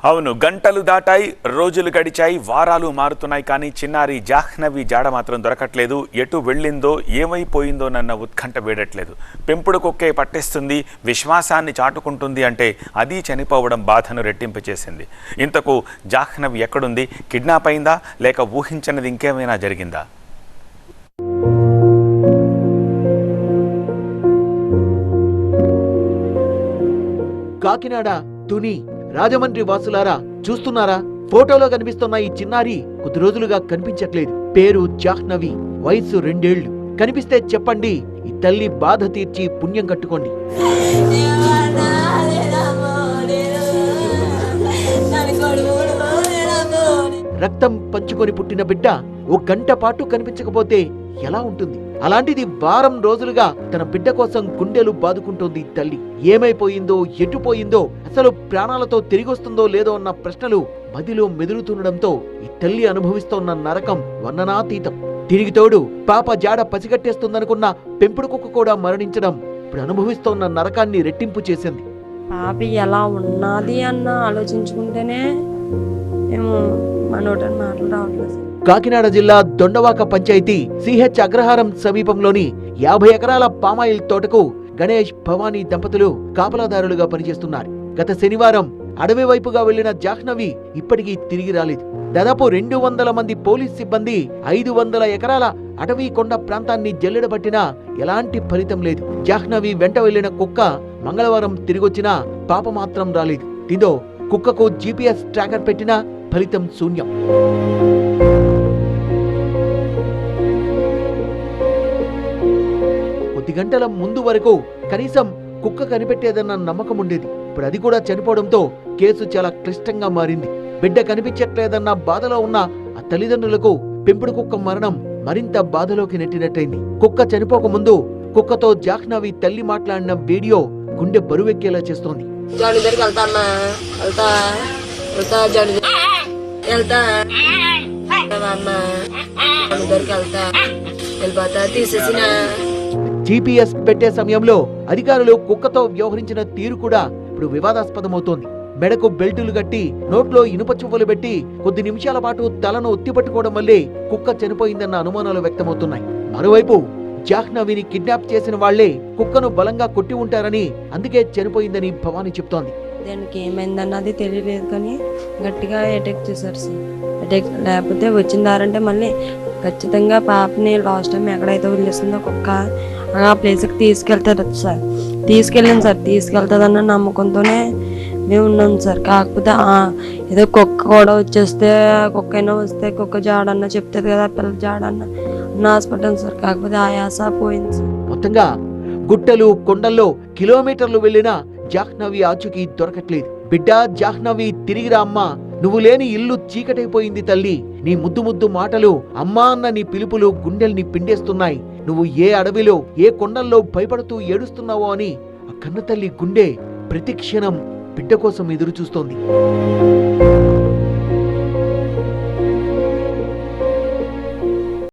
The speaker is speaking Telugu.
అవును, గంటలు దాటాయి, రోజులు గడిచాయి, వారాలు మారుతున్నాయి, కానీ చిన్నారి జాహ్నవి జాడ మాత్రం దొరకట్లేదు. ఎటు వెళ్ళిందో, ఏమైపోయిందోనన్న ఉత్కంఠ వేడట్లేదు. పెంపుడు కుక్కే పట్టేస్తుంది, విశ్వాసాన్ని చాటుకుంటుంది అంటే అది చనిపోవడం బాధను రెట్టింపు చేసింది. ఇంతకు జాహ్నవి ఎక్కడుంది? కిడ్నాప్ అయిందా లేక ఊహించనిది ఇంకేమైనా జరిగిందా? కాకినాడ, తుని, రాజమండ్రి వాసులారా చూస్తున్నారా? ఫోటోలో కనిపిస్తున్న ఈ చిన్నారి కొద్ది రోజులుగా కనిపించట్లేదు. పేరు జాహ్నవి, వయసు 2 ఏళ్లు. కనిపిస్తే చెప్పండి, ఈ తల్లి బాధ తీర్చి పుణ్యం కట్టుకోండి. రక్తం పంచుకొని పుట్టిన బిడ్డ ఓ గంట పాటు కనిపించకపోతే ఎలా ఉంటుంది? అలాంటిది వారం రోజులుగా తన బిడ్డ కోసం గుండెలు బాదుకుంటోంది తల్లి. ఏమైపోయిందో, ఎటుపోయిందో, అసలు ప్రాణాలతో తిరిగొస్తుందో లేదో అన్న ప్రశ్నలు మదిలో మెదులుతుండడంతో ఈ తల్లి అనుభవిస్తోన్న నరకం వర్ణనాతీతం. తిరిగి తోడు పాప జాడ పసిగట్టేస్తుందనుకున్న పెంపుడు కుక్క కూడా మరణించడం ఇప్పుడు అనుభవిస్తోన్న నరకాన్ని రెట్టింపు చేసింది. పాప ఎలా ఉన్నది అన్న ఆలోచించుకుంటేనే మేము మనోటని మాటలు రావట్లేదు. కాకినాడ జిల్లా దొండవాక పంచాయతీ సిహెచ్ అగ్రహారం సమీపంలోని 50 ఎకరాల పామాయిల్ తోటకు గణేష్, భవానీ దంపతులు కాపలాదారులుగా పనిచేస్తున్నారు. గత శనివారం అడవి వైపుగా వెళ్లిన జాహ్నవి ఇప్పటికీ తిరిగి రాలేదు. దాదాపు 200 మంది పోలీస్ సిబ్బంది 500 ఎకరాల అటవీ కొండ ప్రాంతాన్ని జల్లెడబట్టినా ఎలాంటి ఫలితం లేదు. జాహ్నవి వెంట వెళ్లిన కుక్క మంగళవారం తిరిగొచ్చినా పాప మాత్రం రాలేదు. దీంతో కుక్కకు GPS ట్రాకర్ పెట్టినా ఫలితం శూన్యం. కొద్ది గంటల ముందు వరకు కనీసం కుక్క కనిపెట్టేదన్న నమ్మకం ఉండేది. ఇప్పుడు అది కూడా చనిపోవడంతో కేసు చాలా క్లిష్టంగా మారింది. బిడ్డ కనిపించట్లేదన్న బాధలో ఉన్న ఆ తల్లిదండ్రులకు పెంపుడు కుక్క మరణం మరింత బాధలోకి నెట్టినట్టయింది. కుక్క చనిపోక ముందు కుక్కతో జాహ్నవి తల్లి మాట్లాడిన వీడియో గుండె బరువెక్కేలా చేస్తోంది. GPS పెట్టే సమయంలో అధికారులు కుక్కతో వ్యవహరించిన తీరు కూడా ఇప్పుడు వివాదాస్పదమవుతోంది. మెడకు బెల్టులు కట్టి నోట్లో ఇనుప చువ్వలు పెట్టి కొద్ది నిమిషాల పాటు తలను ఒత్తిపట్టుకోవడం వల్లే కుక్క చనిపోయిందన్న అనుమానాలు వ్యక్తమవుతున్నాయి. మరోవైపు జాహ్నవిని కిడ్నాప్ చేసిన వాళ్లే కుక్కను బలంగా కొట్టి ఉంటారని, అందుకే చనిపోయిందని భవానీ చెప్తోంది. దానికి ఏమైందన్నది తెలియలేదు, కానీ గట్టిగా అటాక్ చేశారు సార్. అటాక్ లేకపోతే వచ్చిందారంటే మళ్ళీ ఖచ్చితంగా పాపని లాస్ట్ టైం ఎక్కడైతే వదిలేస్తుందో కుక్క ఆ ప్లేస్కి తీసుకెళ్తారు సార్. తీసుకెళ్ళాను సార్. తీసుకెళ్తుందన్న నమ్మకంతోనే మేము ఉన్నాం సార్. కాకపోతే ఏదో కుక్క కూడా వచ్చేస్తే, కుక్క అయినా వస్తే కుక్క జాడన్న చెప్తుంది కదా, పిల్లల జాడన్న హాస్పిటల్ సార్. కాకపోతే ఆయాస పోయింది సార్. మొత్తంగా గుట్టలు, కొండల్లో కిలోమీటర్లు వెళ్లినా జాహ్నవి ఆచూకీ దొరకట్లేదు. బిడ్డ జాహ్నవి తిరిగి రా అమ్మా, నువ్వు లేని ఇల్లు చీకటైపోయింది తల్లి. నీ ముద్దు ముద్దు మాటలు, అమ్మా అన్న నీ పిలుపులు గుండెల్ని పిండేస్తున్నాయి. నువ్వు ఏ అడవిలో, ఏ కొండల్లో భయపడుతూ ఏడుస్తున్నావో అని ఆ కన్న తల్లి గుండె ప్రతి క్షణం బిడ్డ కోసం ఎదురు చూస్తోంది.